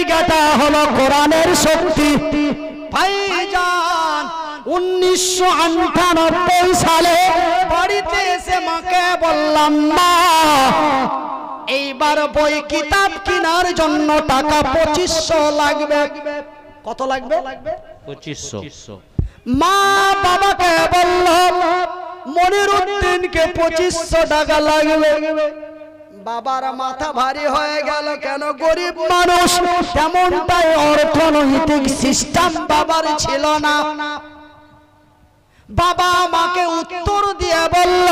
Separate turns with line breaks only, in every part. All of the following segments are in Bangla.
জায়গাটা হলো কোরআনের শক্তি। ভাইজান 1998 সালে বাড়িতে এসে মাকে বললাম, মা এইবার বই কিতাব কেনার জন্য টাকা 2500 লাগবে। কত লাগবে?
2500।
মা বাবাকে বলল, মনিরউদ্দিনকে 2500 টাকা লাগবে। বাবার মাথা ভারী হয়ে গেল, কেন গরিব মানুষ, তেমনটাই অর্থনৈতিক সিস্টেম বাবার ছিল না। বাবা মাকে উত্তর দিয়ে বলল,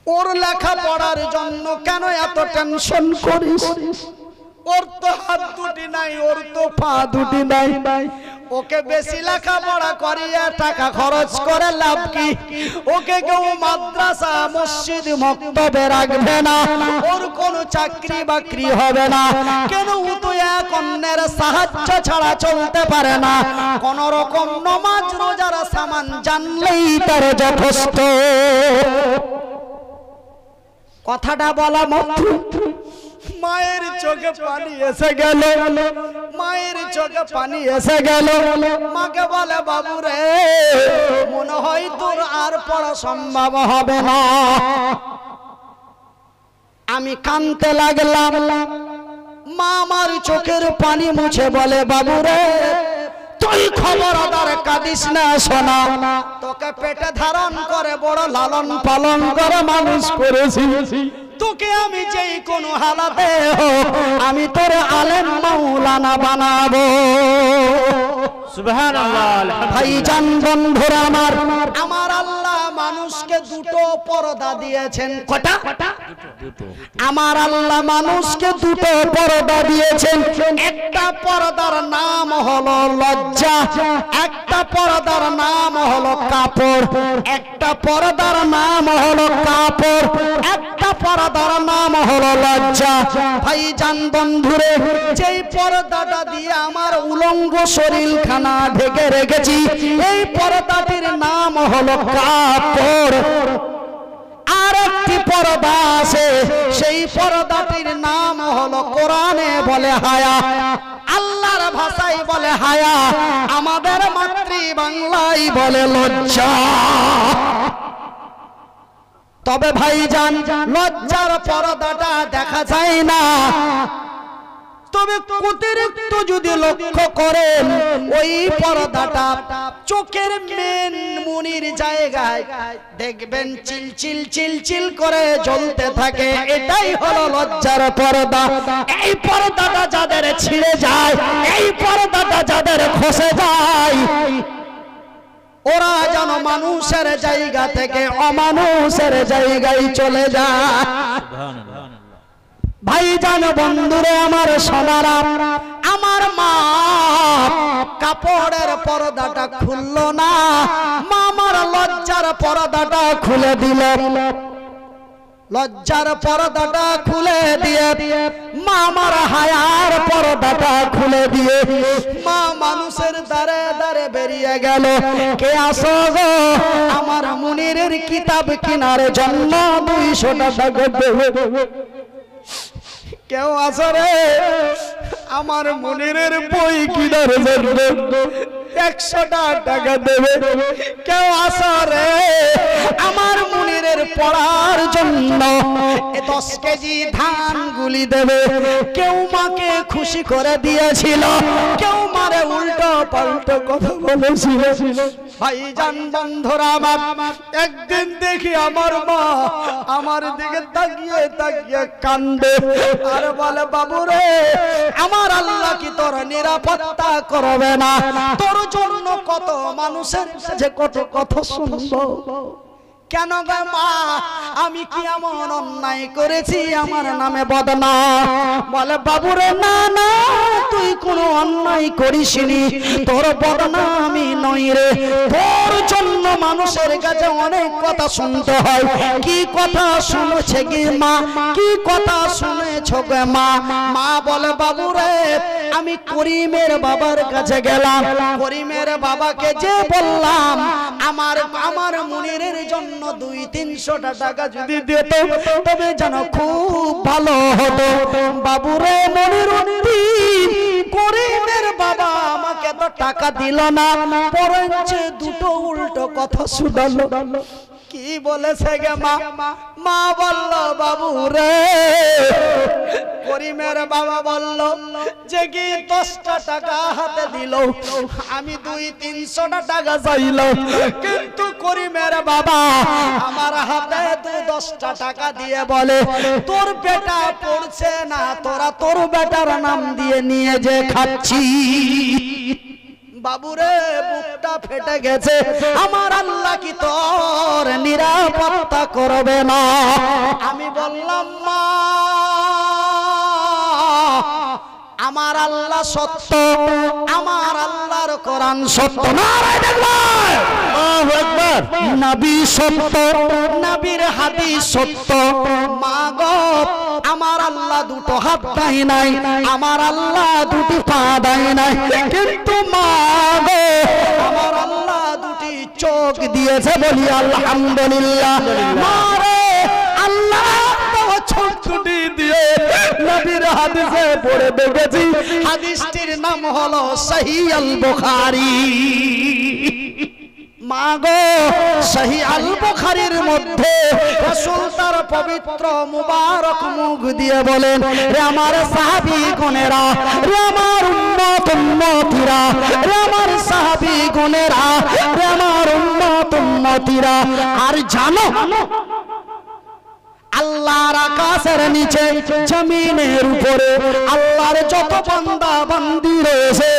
ওর লেখাপড়ার জন্য কেন এত টেনশন করিস? ওর তো হাত দুটি নাই, ওর তো পা দুটি নাই, ওকে বেশি লেখাপড়া করিয়ে টাকা খরচ করে লাভ কি? ওকে কেউ মাদ্রাসা মসজিদ মক্তবে রাখবে না, ওর কোনো চাকরি বাকরি হবে না। কেন? ও তো এক অন্যের সাহায্য ছাড়া চলতে পারে না। কোন রকম নামাজ রোজার সামান জানলেই তার যথেষ্ট। কথাটা বলা মাত্র মায়ের চোখে পানি এসে গেল, মায়ের চোখে পানি এসে গেল। মাকে বলে, বাবু রে, মনে হয় তোর আর পড়া সম্ভব হবে না। আমি কাঁদতে লাগলাম। মা আমার চোখের পানি মুছে বলে, বাবু রে, তুই খবরদার কাঁদিস না সোনা, তোকে পেটে ধারণ করে বড় লালন পালন করে মানুষ করেছি। তোকে আমি যেই কোনো হালাতে হোক আমি তোর আলেম মাওলানা বানাবো।
সুবহানাল্লাহ।
ভাইজান বন্ধুরা আমার, আমার আল্লাহ মানুষকে দুটো পর্দা দিয়েছেন। কটা?
দুটো।
আমার আল্লাহ মানুষকে দুটো পর্দা দিয়েছেন। একটা পর্দার নাম হলো লজ্জা, একটা পর্দার নাম হলো কাপড়। একটা পর্দার নাম হলো কাপড়, একটা পর্দার নাম হলো লজ্জা। ভাইজান বন্ধুরে, যেই পর্দাটা দিয়ে আমার উলঙ্গ শরীরখানা ঢেকে রেখেছি, এই পর্দাটির নাম হলো কাপড়। আর একটি পর্দা আছে, সেই পর্দাটির নাম হলো কোরআনে বলে হায়া, আল্লাহর ভাষায় বলে হায়া, আমাদের মাতৃবাংলায় বলে লজ্জা। তবে ভাইজান, লজ্জার পর্দাটা দেখা যায় না। তবে অতিরিক্ত যদি লক্ষ্য করেন, ওই পর্দাটা চোখের মেন মুনির জায়গায় দেখবেন চিলচিল চিলচিল করে জ্বলতে থাকে। এটাই হলো লজ্জার পর্দা। এই পর্দাটা যাদের ছিঁড়ে যায়, এই পর্দাটা যাদের খসে যায়, ওরা যেন মানুষের জায়গা থেকে অমানুষের জায়গায় চলে যায়। ভাইজান বন্ধুরে আমার সোনারা, আমার মা কাপড়ের পর্দাটা খুললো না, মা আমার লজ্জার পর্দাটা খুলে দিল। লজ্জার পর্দাটা খুলে দিয়ে মা আমার হায়ার পর্দাটা খুলে দিয়ে মা মানুষের দ্বারে দ্বারে বেরিয়ে গেল। কে আসো গো আমার মুনিরের কিতাব কেনার জন্য 200 টাকা দেবে? কেউ আসো রে আমার মুনিরের বই কেনার জন্য 100 টাকা দেবে? কেউ আসো রে আমার মুনিরের পড়ার জন্য 10 কেজি ধান গুলি দেবে? কেউ মাকে খুশি করে দিয়েছিল, কেউ মারে উল্টো পাল্টো কথা বলেছিল। ভাইজান বন্ধুরা আমার, একদিন দেখি আমার মা আমার দিকে তাকিয়ে তাকিয়ে কান্দে আর বলে, বাবু রে, আমার আল্লাহ কি তোর নিরাপত্তা করবে না? তোর জন্য কত মানুষের যে কত কথা শুনবো। কেন গো মা, আমি কি এমন অন্যায় করেছি আমার নামে বদনাম? বলে, বাবু রে, না না, তুই কোনো অন্যায় করিসনি, তোর বদনামি নই রে। তোর জন্য মানুষের কাছে অনেক কথা শুনতে হয়। কি কথা শুনেছে কি মা, কি কথা শুনেছ বানিয়েছো গো মা? মা বলে বাবু রে আমি করিমের বাবার কাছে গেলাম, করিমের বাবাকে যে বললাম আমার মুনিরের জন্য 200-300 টাকা যদি দিত তবে যেন খুব ভালো হতো। বাবু রে মনিরুদ্দিন করিমের বাবা আমাকে তো টাকা দিল না, বরঞ্চ দুটো উল্টো কথা শুনালো। কি বলেছে গে মা? মা বলল বাবু রে করিমের বাবা বলল যে কি 10টা টাকা হাতে দিল, আমি 200-300 টাকা চাইল, কিন্তু করিমের বাবা আমার হাতে 10টা টাকা দিয়ে বলে তোর বেটা পড়ছে না, তোরা তোর বেটার নাম দিয়ে নিয়ে যে খাচ্ছি। বাবুরে বুকটা ফেটে গেছে, আমার আল্লাহ কি তোর নিরাপত্তা করবে না? আমি বললাম মা আমার আল্লাহ সত্য, আমার আল্লাহর কোরআন সত্য, নারায়ে তাকবীর, আল্লাহু আকবার, নবী সত্য, নবীর হাদিস সত্য। মা গো আমার আল্লাহ দুটো হাত দেয় নাই, আমার আল্লাহ দুটি পা দেয় নাই, কিন্তু মা গো আমার আল্লাহ দুটি চোখ দিয়েছে, বলি আলহামদুলিল্লাহ। মারে আল্লাহ ছুটি দিয়ে নবীর হাদিসে পড়ে দেখেছি, হাদিসটির নাম হলো সহিহ আল বুখারী। মাগো সহিহ আল বুখারীর মধ্যে রাসূল তার পবিত্র মুবারক মুখ দিয়ে বলেন, রে আমার সাহাবী গণেরা, রে আমার উম্মতিরা, রে আমার সাহাবী গণেরা, রে আমার উম্মতিরা, আর জানো আল্লাহর আকাশের নিচে জমিনের উপরে আল্লাহর যত বান্দা বান্দি রয়েছে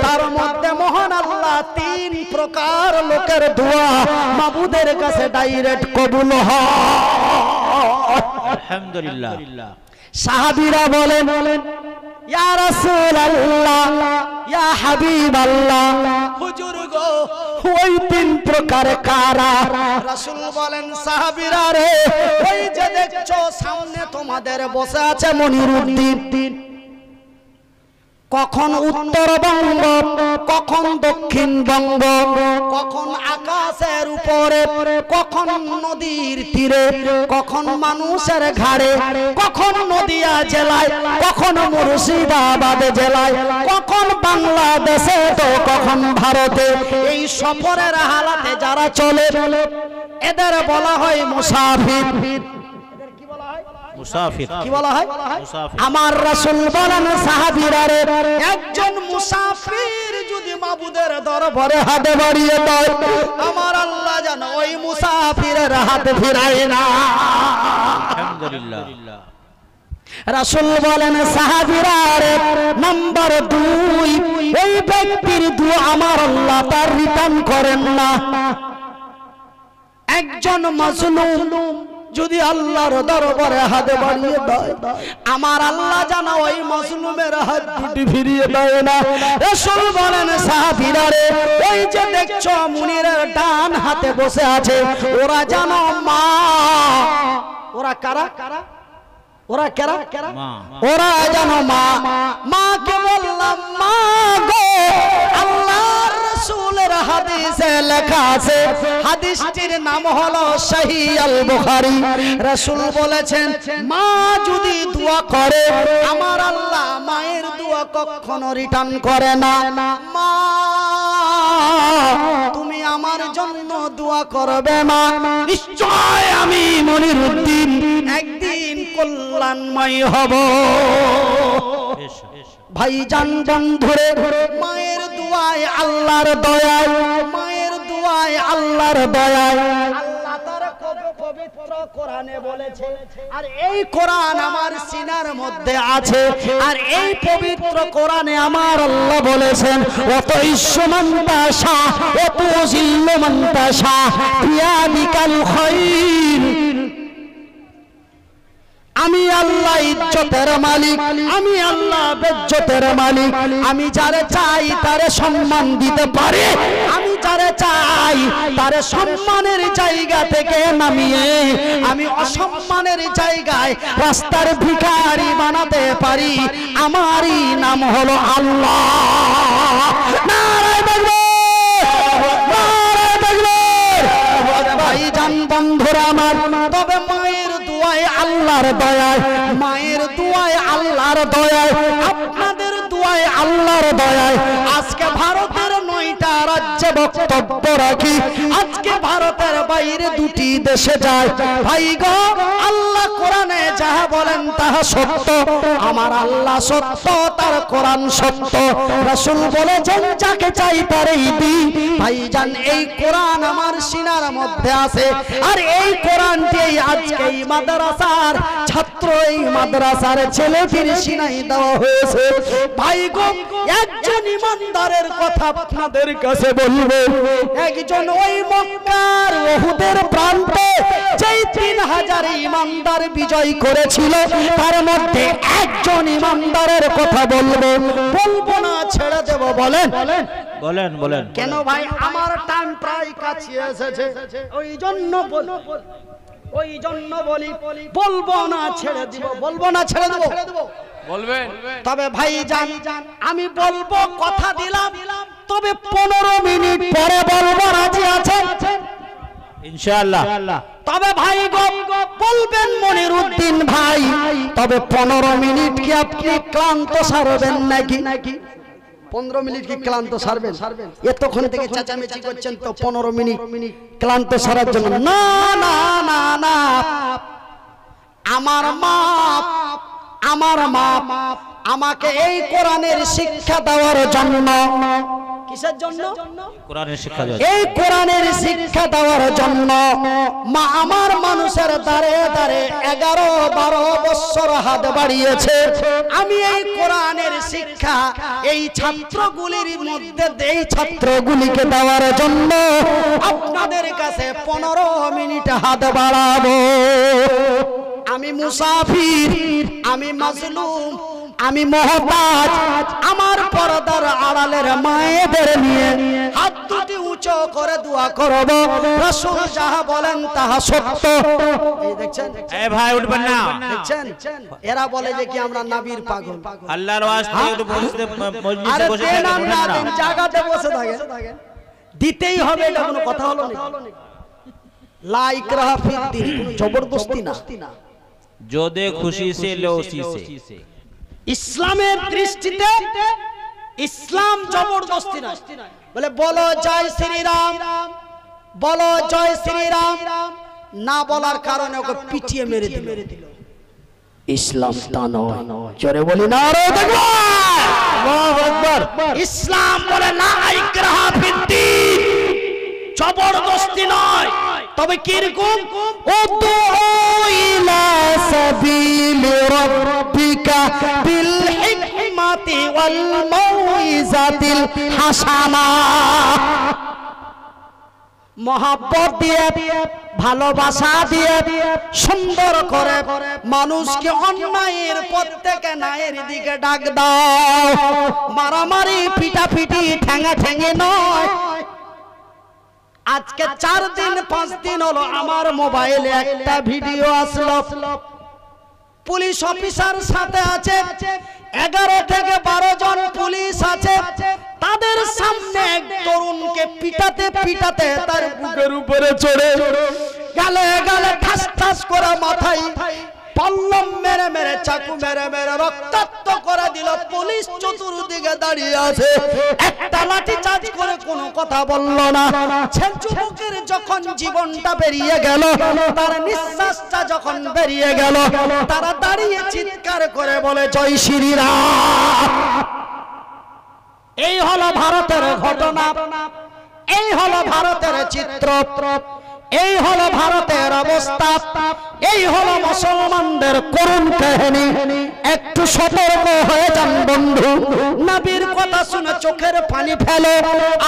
তার মধ্যে মহান আল্লাহ 3 প্রকার লোকের দোয়া মাবুদের কাছে ডাইরেক্ট কবুল হয়।
আলহামদুলিল্লাহ।
সাহাবীরা বলেন ইয়া রাসূলুল্লাহ, ইয়া হাবিবাল্লাহ, হুজুর গো ওই 3 প্রকার কারা? রাসূল বলেন সাহাবীরা রে ওই যে দেখছো সামনে তোমাদের বসে আছে মনিরুদ্দিন, কখন উত্তরবঙ্গ, কখন দক্ষিণবঙ্গ, কখন আকাশের উপরে, কখন নদীর তীরে, কখন মানুষের ঘাড়ে, কখন নদিয়া জেলায়, কখন মুর্শিদাবাদ জেলায়, কখন বাংলাদেশে তো কখন ভারতে। এই সফরের হালাতে যারা চলে এদের বলা হয় মুসাফির।
মুসাফির
কি বলা হয়?
মুসাফির।
আমার রাসূল বলেন সাহাবীরা রে একজন মুসাফির যদি মাবুদের দরবারে হাত বাড়িয়ে দেয় আমার আল্লাহ যেন ওই মুসাফিরের হাত ফিরায় না।
আলহামদুলিল্লাহ।
রাসূল বলেন সাহাবীরা রে নাম্বার 2 এই ব্যক্তির দোয়া আমার আল্লাহ তার রিটার্ন করেন না। একজন মাজলুম যদি আল্লাহর দরবারে হাত বাড়িয়ে দেয় আমার আল্লাহ জানা ওই মাজলুমের হাত দুটি ফিরিয়ে দেয় না। রাসূল বলেন সাহাবীরা রে ওই যে দেখছো মুনিরের ডান হাতে বসে আছে ওরা জানো মা, ওরা কারা? ওরা কারা? ওরা জানো মা। মাকে বললাম মা গো আল্লাহর রাসূলের হাদিসে লেখা আছে, হাদিসটির নাম হলো সহিহ আল বুখারী। রাসূল বলেছেন মা যদি দোয়া করে আমার আল্লাহ মায়ের দোয়া কখনো রিটার্ন করে না। মা তুমি আমার জন্য দোয়া করবে মা, নিশ্চয় আমি মনিরুদ্দিন একদিন কল্যাণময় হব। ভাইজান বন্ধুরে মায়ের দোয়ায় আল্লাহর দয়ায়, মায়ের দোয়ায় আল্লাহর দয়ায় আল্লাহ তার পবিত্র কোরআনে বলেছে, আর এই কোরআন আমার সিনার মধ্যে আছে, আর এই পবিত্র কোরআনে আমার আল্লাহ বলেছেন ওয়াত ইসমান তাশা ওয়াত জিল্লু মান তাশা বিয়াদিকাল খায়র। আমি আল্লাহ ইজ্জতের মালিক, আমি আল্লাহ বেজ্জতের মালিক, আমি যারে চাই তারে সম্মান দিতে পারি, আমি যারে চাই তারে সম্মানের জায়গা থেকে নামিয়ে আমি অসম্মানের জায়গায় রাস্তার ভিখারি বানাতে পারি, আমারই নাম হলো আল্লাহ। নারায়ে তাকবীর, নারায়ে তাকবীর। ভাইজান বন্ধুরা আমার, তবে মায়ের দোয়ায় আল্লাহর দয়ায়, মায়ের দোয়ায় আল্লাহর দয়ায়, আপনাদের দোয়ায় আল্লাহর দয়ায় আজকে ভারতের 9টা রাজ্যে বক্তব্য রাখি, আজকে ভারতের বাইরে 2টি দেশে যায়। ভাই গো, আল্লাহ কোরআনে যাহা বলেন তাহা সত্য, আমার আল্লাহ সত্য, তার কোরআন সত্য। রাসূল বলেছেন যাকে চাই তারই দিই। ভাইজান, এই কোরআন আমার সিনার মধ্যে আছে, আর এই কোরআনটি আজকে এই মাদ্রাসার ছাত্র, এই মাদ্রাসার ছেলেটির সিনাই দেওয়া হয়েছে। ভাই গো, একজন ইমানদারের কথা আপনাদের কাছে বলবো। একজন ওই মক্কার উহুদের প্রান্তে যেই 3000 ইমানদার বিজয় করেছিল, তার মধ্যে একজন ইমানদারের কথা বলবো। বলবো না, ছেড়ে দেব? বলেন
বলেন বলেন।
কেন ভাই? আমার টাইম প্রায় কাছে এসেছে, ওই জন্য বলি, বলবো না ছেড়ে দিব, বলবো না ছেড়ে দেব,
বলবেন।
তবে ভাই জান, আমি বলবো, কথা দিলাম, তবে 15 মিনিট পরে বলবো, রাজি আছেন
ইনশাআল্লাহ।
তবে ভাই গো, বলবেন মনিরউদ্দিন ভাই, তবে 15 মিনিট কি আপনি ক্লান্ত সারবেন নাকি? 15 মিনিট কি ক্লান্ত সারবেন? এতক্ষণ থেকে চেঁচামেচি করছেন, তো 15 মিনিট ক্লান্ত সারার জন্য? না না না না, আমার মা আমাকে এই কোরআনের শিক্ষা দেওয়ার জন্য। কিসের জন্য?
কোরআনের শিক্ষা দেওয়ার।
এই কোরআনের শিক্ষা দেওয়ার জন্য মা আমার মানুষের দ্বারে দ্বারে 11-12 বছর হাত বাড়িয়েছে। আমি এই কোরআনের শিক্ষা এই ছাত্রগুলির মধ্যে, এই ছাত্রগুলিকে দেওয়ার জন্য আপনাদের কাছে 15 মিনিট হাত বাড়াবো। আমি মুসাফির, আমি মাজলুম, আমি মহতাজ, আমার পর্দার আড়ালের মায়েদের নিয়ে হাত দুটি উঁচু করে দোয়া করব। রাসূল যাহা বলেন তাহা সত্য। এই দেখছেন,
এই ভাই উঠবেন না।
দেখছেন, এরা বলে যে কি আমরা নবীর পাগল।
আল্লাহর ওয়াস্তে একটু মসজিদে বসে
আরে
থাকেন
না,
না।
জায়গাতে বসে থাকেন, দিতেই হবে, এটা কোনো কথা হলো না। লা ইকরাহা ফিদ্দিন, জবরদস্তি না।
जोदे खुशी से लो उसी से।
ইসলামের দৃষ্টিতে ইসলাম জবরদস্তি নয়। বলে বলো জয় শ্রীরাম, বলো জয় শ্রীরাম, না বলার কারণে ওকে পিটিয়ে মেরে দিল। ইসলাম তা নয়। জোরে বলি নারায়ে তাকবীর, আল্লাহু আকবার। ইসলাম বলে লা ইকরাহা ফিদ্দিন, জবরদস্তি নয়। তবে কিরকম? উদউ ইলা সাবিলি রাব্বিকা বিল হিকমাতি ওয়াল মাউইজাতিল হাসানা। মহব্বত দিয়ে, ভালোবাসা দিয়ে, সুন্দর করে মানুষকে অন্যায়ের পথ থেকে ন্যায়ের দিকে ডাক দাও। মারামারি, পিটাপিটি, ঠ্যাঙাঠ্যাঙি নয়। আজকে 4 দিন 5 দিন হলো আমার মোবাইলে একটা ভিডিও আসলো। পুলিশ অফিসার সাথে আছে, 11 থেকে 12 জন পুলিশ আছে। তাদের সামনে এক তরুণকে পিটাতে পিটাতে তার বুকের উপরে চড়ে গালে গালে ঠাস ঠাস করে মাথায় পল্লম মেরে মেরে, চাকু মেরে মেরে রক্তাক্ত করে দিল। পুলিশ চতুর্দিকে দাঁড়িয়ে আছে, একটা লাঠি চার্জ করে কোনো কথা বলল না। যুবকের যখন জীবনটা বেরিয়ে গেল, তার নিঃশ্বাসটা যখন বেরিয়ে গেল, তারা দাঁড়িয়ে চিৎকার করে বলে জয় শ্রীরাম। এই হলো ভারতের ঘটনা, এই হলো ভারতের চিত্র, এই হলো ভারতের অবস্থা, এই হলো মুসলমানদের করুণ কাহিনী। একটু সতর্ক হয়ে যান বন্ধু। নবীর কথা শুনে চোখের পানি ফেলো,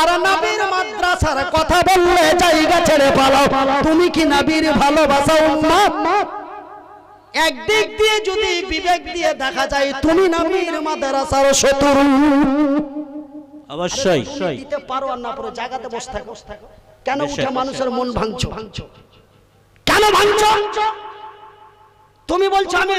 আর নবীর মাদ্রাসার কথা বললে জায়গা ছেড়ে পালাও। তুমি কি নবীর ভালোবাসা উম্মত? একদিক দিয়ে যদি বিবেক দিয়ে দেখা যায়, তুমি নবীর মাদ্রাসার শত্রু।
অবশ্যই
দিতে পারো আর না পারো, জায়গাতে বসে থাকো। কেন উঠে মানুষের মন ভাঙছো? কেন ভাঙছো? তুমি বলছো আমি